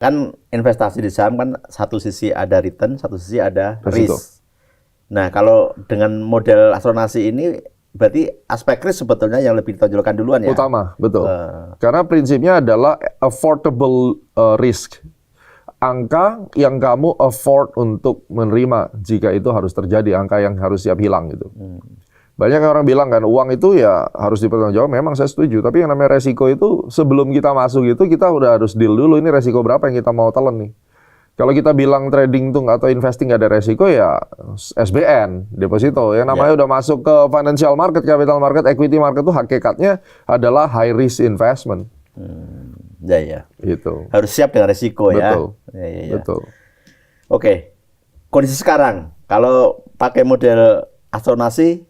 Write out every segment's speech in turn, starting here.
Kan investasi di saham kan satu sisi ada return, satu sisi ada Risiko. risk. Nah, kalau dengan model asuransi ini berarti aspek risk sebetulnya yang lebih ditonjolkan duluan ya. Utama, betul. Karena prinsipnya adalah affordable risk. Angka yang kamu afford untuk menerima jika itu harus terjadi, angka yang harus siap hilang gitu. Banyak orang bilang kan uang itu ya harus dipertanggungjawabkan. Memang saya setuju, tapi yang namanya resiko itu sebelum kita masuk itu kita udah harus deal dulu ini resiko berapa yang kita mau telan nih. Kalau kita bilang trading tuh atau investing nggak ada resiko ya SBN, deposito. Yang namanya udah masuk ke financial market, capital market, equity market itu hakikatnya adalah high risk investment. Ya. Gitu. Harus siap dengan resiko ya. Betul. Ya. Betul. Oke. Kondisi sekarang, kalau pakai model asuransi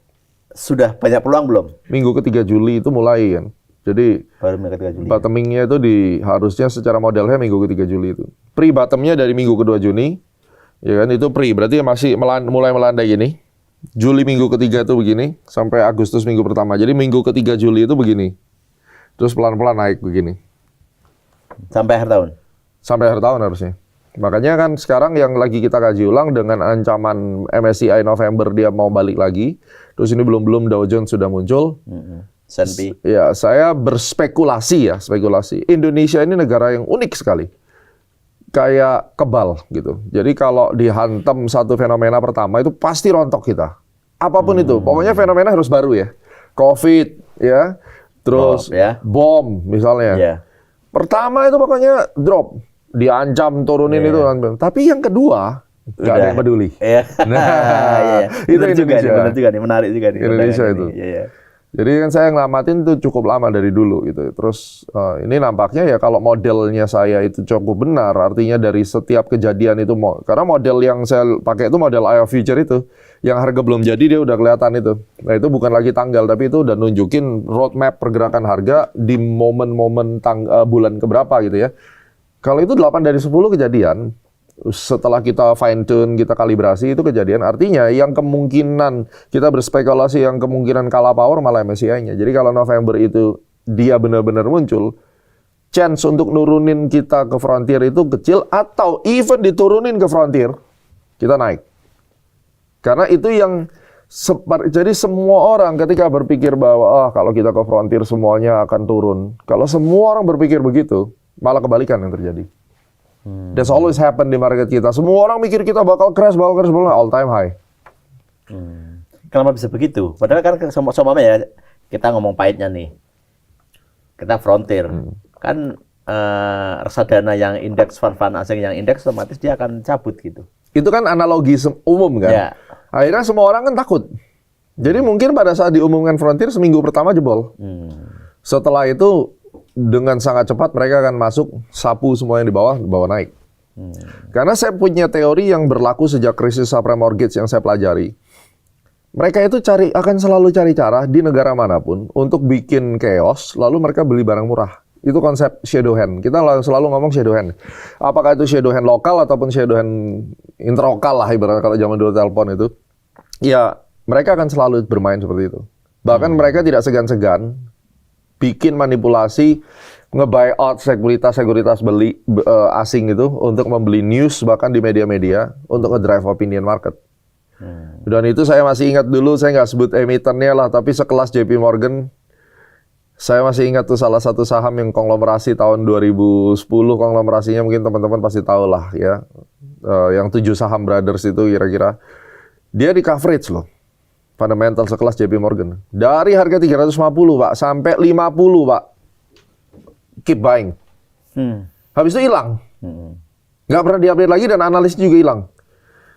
sudah banyak peluang belum? Minggu ketiga Juli itu mulai kan. Jadi Baru minggu ketiga Juli. bottoming-nya itu harusnya secara modelnya minggu ketiga Juli itu. Pre-bottom-nya dari minggu kedua Juni, ya kan itu pre, berarti masih mulai melandai gini. Juli minggu ketiga itu begini, sampai Agustus minggu pertama. Jadi minggu ketiga Juli itu begini. Terus pelan-pelan naik begini. Sampai akhir tahun? Sampai akhir tahun harusnya. Makanya kan sekarang yang lagi kita kaji ulang dengan ancaman MSCI November dia mau balik lagi. Terus ini belum Dow Jones sudah muncul. S&P. Ya, saya berspekulasi. Indonesia ini negara yang unik sekali. Kayak kebal gitu. Jadi kalau dihantam satu fenomena pertama itu pasti rontok kita. Apapun itu. Pokoknya fenomena harus baru ya. Covid ya. Terus bom misalnya. Yeah. Pertama itu pokoknya drop. Diancam turunin itu. Tapi yang kedua nggak ada yang peduli. Iya. Nah, itu Indonesia. Benar juga nih, menarik juga nih. Indonesia itu. Iya. Jadi kan saya ngelamatin itu cukup lama dari dulu gitu. Terus ini nampaknya ya kalau modelnya saya itu cukup benar, artinya dari setiap kejadian itu karena model yang saya pakai itu model IO Future itu, yang harga belum jadi dia udah kelihatan itu. Nah itu bukan lagi tanggal, tapi itu udah nunjukin roadmap pergerakan harga di momen-momen bulan keberapa gitu ya. Kalau itu 8 dari 10 kejadian, setelah kita fine tune, kita kalibrasi itu kejadian. Artinya yang kemungkinan kita berspekulasi yang kemungkinan kalah power malah MSCI-nya. Jadi kalau November itu dia benar-benar muncul, chance untuk nurunin kita ke frontier itu kecil atau even diturunin ke frontier, kita naik. Karena itu yang jadi semua orang ketika berpikir bahwa kalau kita ke frontier semuanya akan turun. Kalau semua orang berpikir begitu, malah kebalikan yang terjadi. That's always happen di market kita. Semua orang mikir kita bakal crash, all time high. Kenapa bisa begitu? Padahal kan sama ya, kita ngomong pahitnya nih. Kita frontier. Kan reksadana yang indeks, fund asing yang indeks otomatis dia akan cabut gitu. Itu kan analogi umum kan? Ya. Akhirnya semua orang kan takut. Jadi mungkin pada saat diumumkan frontier seminggu pertama jebol. Setelah itu dengan sangat cepat mereka akan masuk, sapu semua yang di bawah naik. Karena saya punya teori yang berlaku sejak krisis subprime mortgage yang saya pelajari. Mereka itu akan selalu cari cara di negara manapun untuk bikin chaos, lalu mereka beli barang murah. Itu konsep shadow hand. Kita selalu ngomong shadow hand. Apakah itu shadow hand lokal ataupun shadow hand interlokal lah ibaratnya kalau zaman dulu telepon itu. Ya, mereka akan selalu bermain seperti itu. Bahkan mereka tidak segan-segan bikin manipulasi, nge-buy out sekuritas asing itu untuk membeli news bahkan di media-media untuk nge-drive opinion market. Dan itu saya masih ingat dulu, saya nggak sebut emitennya lah, tapi sekelas JP Morgan, saya masih ingat tuh salah satu saham yang konglomerasi tahun 2010, konglomerasinya mungkin teman-teman pasti tahu lah ya, yang 7 saham brothers itu kira-kira, dia di coverage loh. Fundamental sekelas JP Morgan. Dari harga 350, Pak, sampai 50, Pak. Keep buying. Habis itu hilang. Nggak pernah diupdate lagi dan analis juga hilang.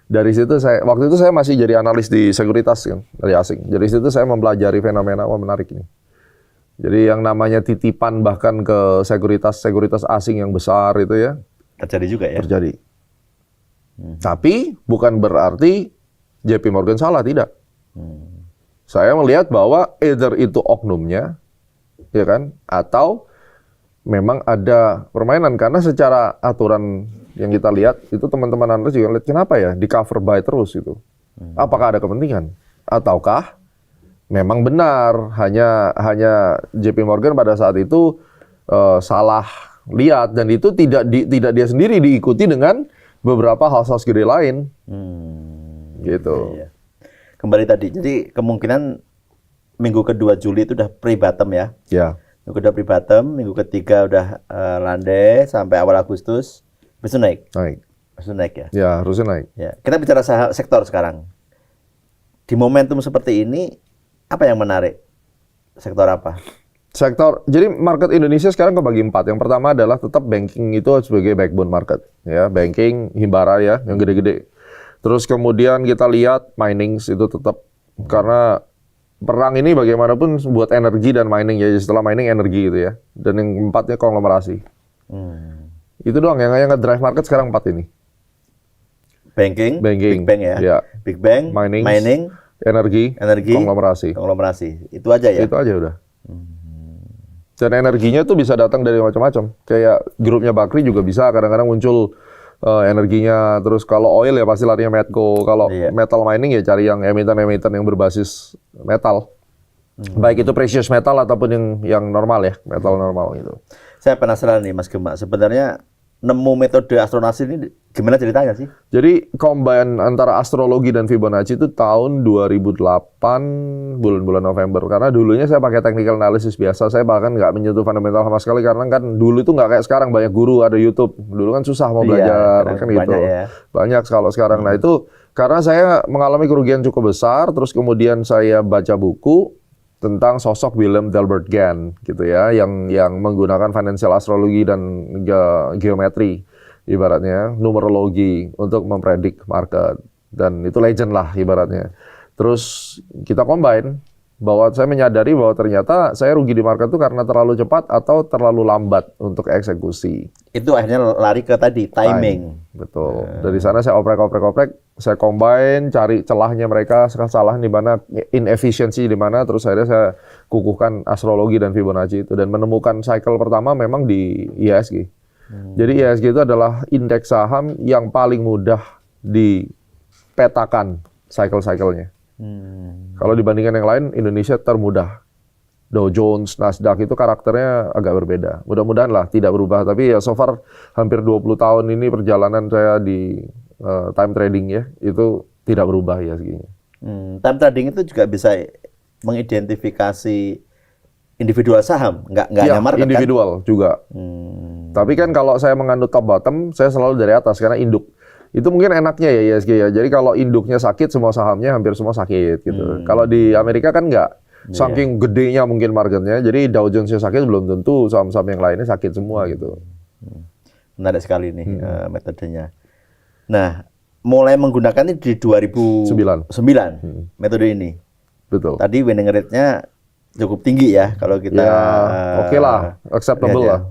Dari situ waktu itu saya masih jadi analis di sekuritas kan, dari asing. Dari situ saya mempelajari fenomena menarik ini. Jadi yang namanya titipan bahkan ke sekuritas asing yang besar itu ya. Terjadi juga ya? Terjadi. Tapi bukan berarti JP Morgan salah, tidak. Saya melihat bahwa either itu oknumnya, ya kan, atau memang ada permainan karena secara aturan yang kita lihat itu teman-teman analis juga lihat kenapa ya di cover buy terus itu. Apakah ada kepentingan ataukah memang benar hanya JP Morgan pada saat itu salah lihat, dan itu tidak dia sendiri, diikuti dengan beberapa house gede lain. Gitu. Iya. Kembali tadi, jadi kemungkinan minggu kedua Juli itu udah pre-bottom ya. Ya. Minggu kedua pre-bottom, minggu ketiga udah landai sampai awal Agustus, besok naik. Besok naik ya. Ya, harusnya naik. Ya. Kita bicara sektor sekarang. Di momentum seperti ini, apa yang menarik? Sektor apa? Jadi market Indonesia sekarang kebagi 4. Yang pertama adalah tetap banking itu sebagai backbone market. Ya, banking, himbara ya, yang gede-gede. Terus kemudian kita lihat mining itu tetap, karena perang ini bagaimanapun buat energi dan mining ya, setelah mining energi gitu ya. Dan yang 4-nya konglomerasi. Itu doang yang drive market sekarang 4 ini. Banking, Big Bang ya. Ya. Big Bang, mining, energi, konglomerasi. Itu aja ya. Itu aja udah. Dan energinya tuh bisa datang dari macam-macam. Kayak grupnya Bakri juga bisa kadang-kadang muncul energinya. Terus kalau oil ya pasti larinya Medco. Kalau metal mining ya cari yang emiten-emiten yang berbasis metal. Baik itu precious metal ataupun yang normal ya, metal normal gitu. Saya penasaran nih Mas Gema, sebenarnya nemu metode astronomi ini gimana ceritanya sih? Jadi combine antara astrologi dan Fibonacci itu tahun 2008 bulan-bulan November. Karena dulunya saya pakai technical analysis biasa, saya bahkan nggak menyentuh fundamental sama sekali karena kan dulu itu nggak kayak sekarang banyak guru, ada YouTube. Dulu kan susah mau belajar kan gitu. Banyak kalau sekarang. Nah itu karena saya mengalami kerugian cukup besar, terus kemudian saya baca buku tentang sosok Willem Delbert Gann gitu ya, yang menggunakan financial astrologi dan geometri, ibaratnya numerologi untuk mempredik market, dan itu legend lah ibaratnya. Terus kita combine bahwa saya menyadari bahwa ternyata saya rugi di market itu karena terlalu cepat atau terlalu lambat untuk eksekusi. Itu akhirnya lari ke tadi timing. Betul. Dari sana saya oprek, saya combine, cari celahnya mereka, kesalahan di mana, inefisiensi di mana, terus akhirnya saya kukuhkan astrologi dan Fibonacci itu dan menemukan cycle pertama memang di IHSG. Jadi IHSG itu adalah indeks saham yang paling mudah dipetakan cycle-cyclenya. Kalau dibandingkan yang lain, Indonesia termudah. Dow Jones, Nasdaq itu karakternya agak berbeda. Mudah-mudahan lah tidak berubah. Tapi ya so far hampir 20 tahun ini perjalanan saya di time trading ya, itu tidak berubah ya segini. Time trading itu juga bisa mengidentifikasi individual saham, nggak hanya market individual kan? Juga. Tapi kan kalau saya menganut top bottom, saya selalu dari atas karena induk. Itu mungkin enaknya ya IHSG ya. Jadi kalau induknya sakit, semua sahamnya hampir semua sakit gitu. Kalau di Amerika kan nggak. Saking gedenya mungkin marketnya. Jadi Dow Jones-nya sakit belum tentu saham-saham yang lainnya sakit semua gitu. Menarik sekali nih metodenya. Nah, mulai menggunakan ini di 2009 metode ini. Betul. Tadi winning rate-nya cukup tinggi ya kalau kita oke lah, acceptable lah.